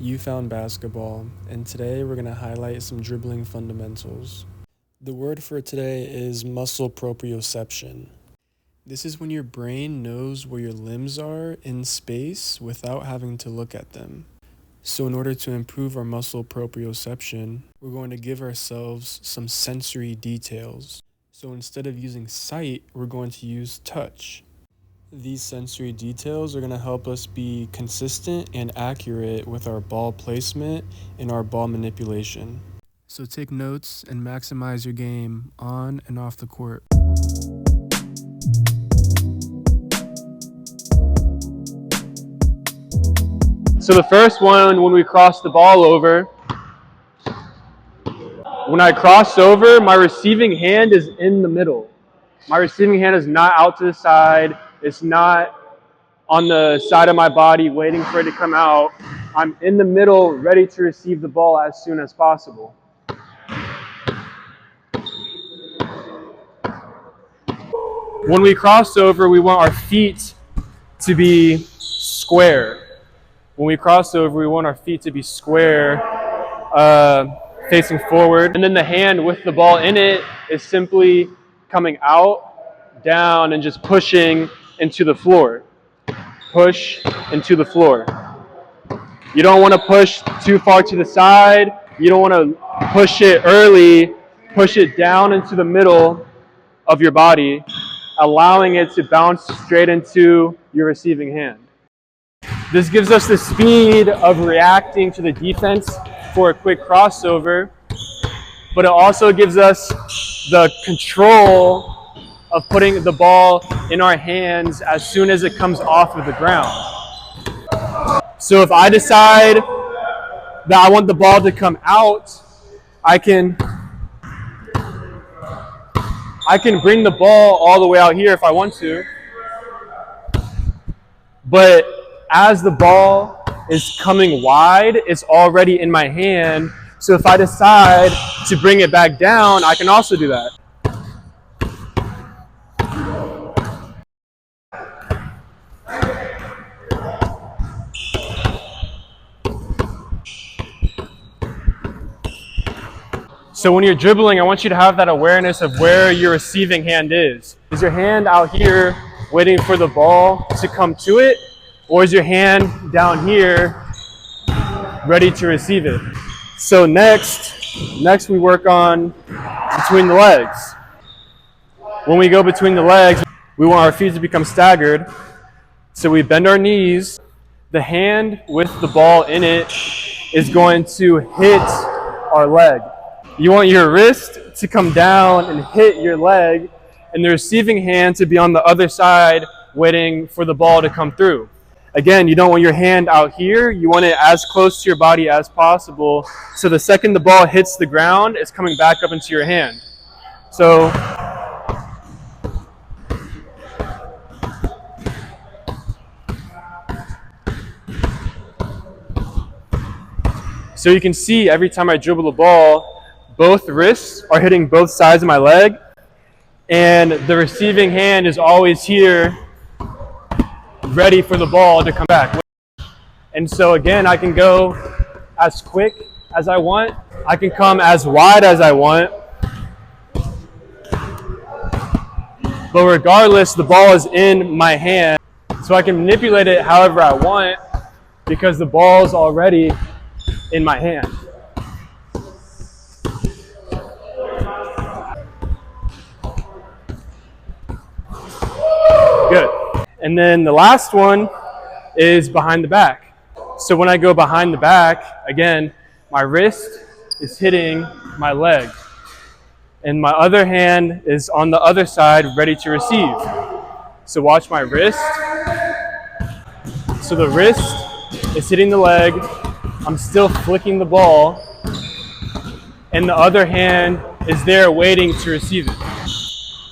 You found basketball, and today we're going to highlight some dribbling fundamentals. The word for today is muscle proprioception. This is when your brain knows where your limbs are in space without having to look at them. So in order to improve our muscle proprioception, we're going to give ourselves some sensory details. So instead of using sight, we're going to use touch. These sensory details are going to help us be consistent and accurate with our ball placement and our ball manipulation. So take notes and maximize your game on and off the court. So the first one, when we cross the ball over, when I cross over, my receiving hand is in the middle. My receiving hand is not out to the side. It's not on the side of my body waiting for it to come out. I'm in the middle, ready to receive the ball as soon as possible. When we cross over, we want our feet to be square. When we cross over, we want our feet to be square, facing forward. And then the hand with the ball in it is simply coming out, down, and just pushing into the floor. Push into the floor. You don't want to push too far to the side. You don't want to push it early. Push it down into the middle of your body, allowing it to bounce straight into your receiving hand. This gives us the speed of reacting to the defense for a quick crossover, but it also gives us the control of putting the ball in our hands as soon as it comes off of the ground. So if I decide that I want the ball to come out, I can bring the ball all the way out here if I want to. But as the ball is coming wide, it's already in my hand. So if I decide to bring it back down, I can also do that. So when you're dribbling, I want you to have that awareness of where your receiving hand is. Is your hand out here waiting for the ball to come to it? Or is your hand down here ready to receive it? So next we work on between the legs. When we go between the legs, we want our feet to become staggered. So we bend our knees. The hand with the ball in it is going to hit our leg. You want your wrist to come down and hit your leg, and the receiving hand to be on the other side waiting for the ball to come through. Again, you don't want your hand out here. You want it as close to your body as possible. So the second the ball hits the ground, it's coming back up into your hand. So you can see every time I dribble the ball, both wrists are hitting both sides of my leg, and the receiving hand is always here, ready for the ball to come back. And so again, I can go as quick as I want. I can come as wide as I want. But regardless, the ball is in my hand, so I can manipulate it however I want because the ball is already in my hand. Good. And then the last one is behind the back. So when I go behind the back, again, my wrist is hitting my leg. And my other hand is on the other side, ready to receive. So watch my wrist. So the wrist is hitting the leg. I'm still flicking the ball. And the other hand is there waiting to receive it.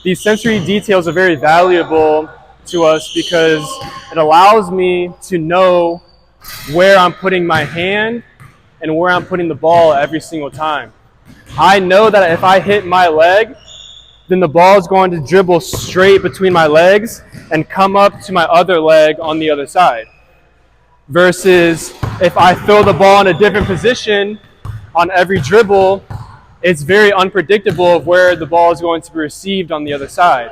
These sensory details are very valuable to us because it allows me to know where I'm putting my hand and where I'm putting the ball every single time. I know that if I hit my leg, then the ball is going to dribble straight between my legs and come up to my other leg on the other side. versus if I throw the ball in a different position on every dribble, it's very unpredictable of where the ball is going to be received on the other side.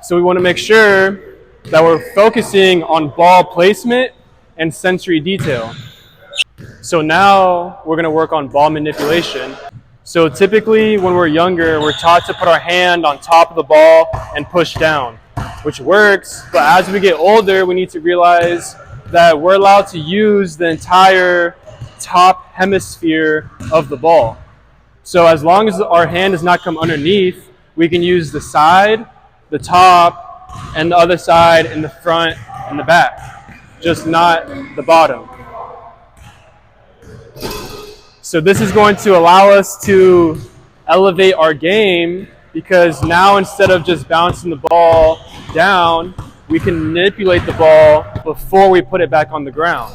So we want to make sure that we're focusing on ball placement and sensory detail. So now we're going to work on ball manipulation. So typically when we're younger, we're taught to put our hand on top of the ball and push down, which works. But as we get older, we need to realize that we're allowed to use the entire top hemisphere of the ball. So as long as our hand does not come underneath, we can use the side, the top, and the other side, and the front and the back, just not the bottom. So this is going to allow us to elevate our game, because now instead of just bouncing the ball down, we can manipulate the ball before we put it back on the ground.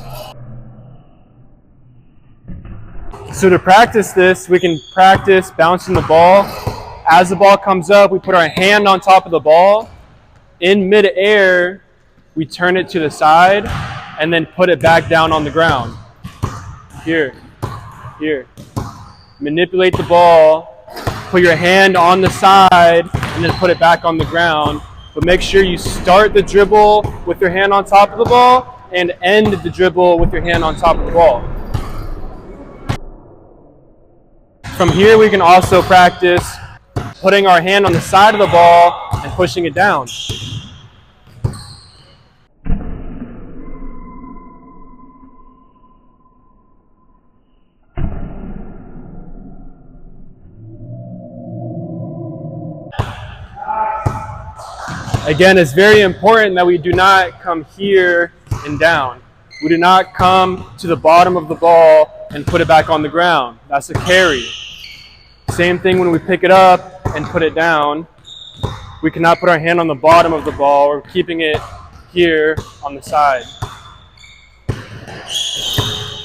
So to practice this, we can practice bouncing the ball. As the ball comes up, we put our hand on top of the ball. In mid-air, we turn it to the side and then put it back down on the ground. Here. Manipulate the ball, put your hand on the side, and then put it back on the ground. But make sure you start the dribble with your hand on top of the ball and end the dribble with your hand on top of the ball. From here, we can also practice putting our hand on the side of the ball and pushing it down. Again, it's very important that we do not come here and down. We do not come to the bottom of the ball and put it back on the ground. That's a carry. Same thing when we pick it up and put it down. We cannot put our hand on the bottom of the ball. We're keeping it here on the side.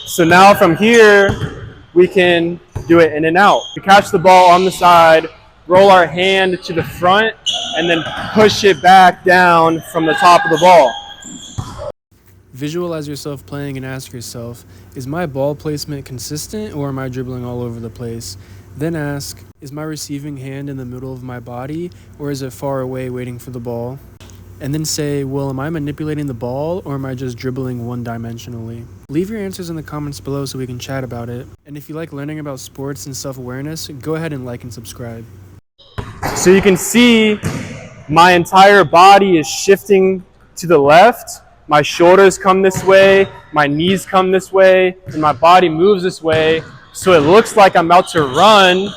So now from here, we can do it in and out. We catch the ball on the side, roll our hand to the front, and then push it back down from the top of the ball. Visualize yourself playing and ask yourself, is my ball placement consistent or am I dribbling all over the place? Then ask, is my receiving hand in the middle of my body or is it far away waiting for the ball? And then say, well, am I manipulating the ball or am I just dribbling one-dimensionally? Leave your answers in the comments below so we can chat about it. And if you like learning about sports and self-awareness, go ahead and like and subscribe. So you can see my entire body is shifting to the left. My shoulders come this way, my knees come this way, and my body moves this way. So it looks like I'm about to run,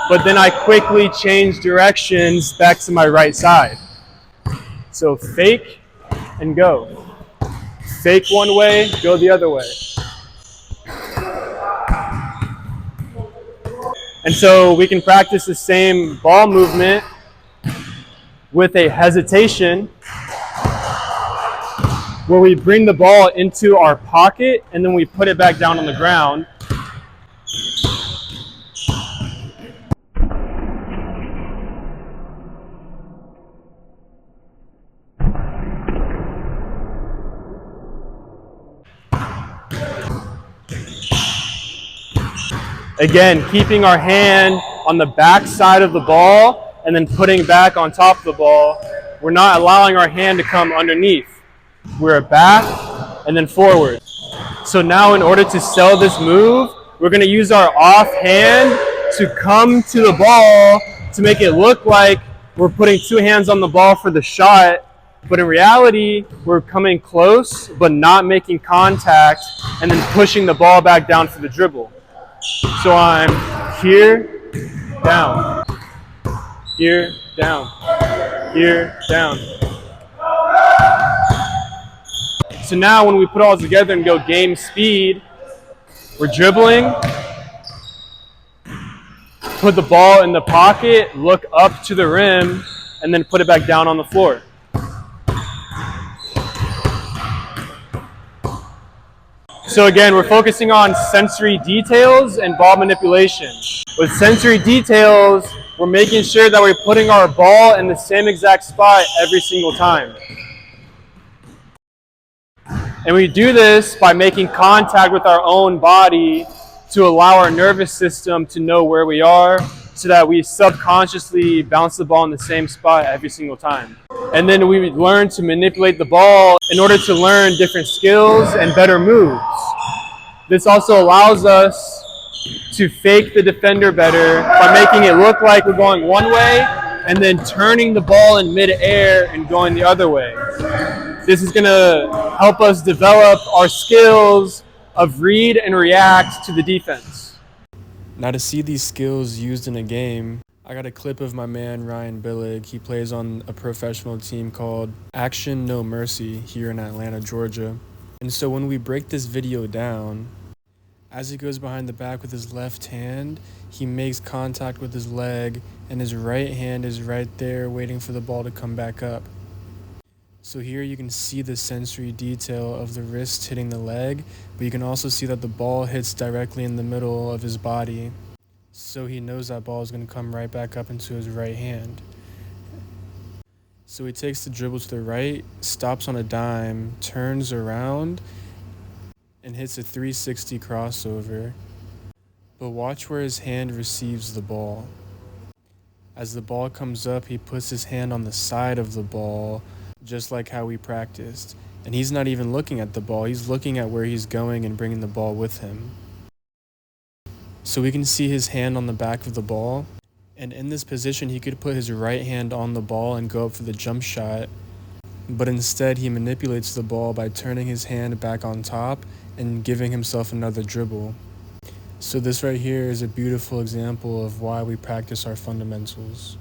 but then I quickly change directions back to my right side. So fake and go. Fake one way, go the other way. And so we can practice the same ball movement with a hesitation, where we bring the ball into our pocket and then we put it back down on the ground. Again, keeping our hand on the back side of the ball and then putting back on top of the ball. We're not allowing our hand to come underneath. We're back and then forward. So now in order to sell this move, we're going to use our off hand to come to the ball to make it look like we're putting two hands on the ball for the shot. But in reality, we're coming close but not making contact and then pushing the ball back down for the dribble. So I'm here, down, here, down, here, down. So now when we put it all together and go game speed, we're dribbling, put the ball in the pocket, look up to the rim, and then put it back down on the floor. So again, we're focusing on sensory details and ball manipulation. With sensory details, we're making sure that we're putting our ball in the same exact spot every single time. And we do this by making contact with our own body to allow our nervous system to know where we are so that we subconsciously bounce the ball in the same spot every single time. And then we learn to manipulate the ball in order to learn different skills and better moves. This also allows us to fake the defender better by making it look like we're going one way and then turning the ball in mid-air and going the other way. This is going to help us develop our skills of read and react to the defense. Now, to see these skills used in a game, I got a clip of my man Ryan Billig. He plays on a professional team called Action No Mercy here in Atlanta, Georgia. And so when we break this video down, as he goes behind the back with his left hand, he makes contact with his leg, and his right hand is right there waiting for the ball to come back up. So here you can see the sensory detail of the wrist hitting the leg, but you can also see that the ball hits directly in the middle of his body. So he knows that ball is going to come right back up into his right hand. So he takes the dribble to the right, stops on a dime, turns around, and hits a 360 crossover. But watch where his hand receives the ball. As the ball comes up, he puts his hand on the side of the ball, just like how we practiced. And he's not even looking at the ball, he's looking at where he's going and bringing the ball with him. So we can see his hand on the back of the ball. And in this position, he could put his right hand on the ball and go up for the jump shot. But instead, he manipulates the ball by turning his hand back on top and giving himself another dribble. So this right here is a beautiful example of why we practice our fundamentals.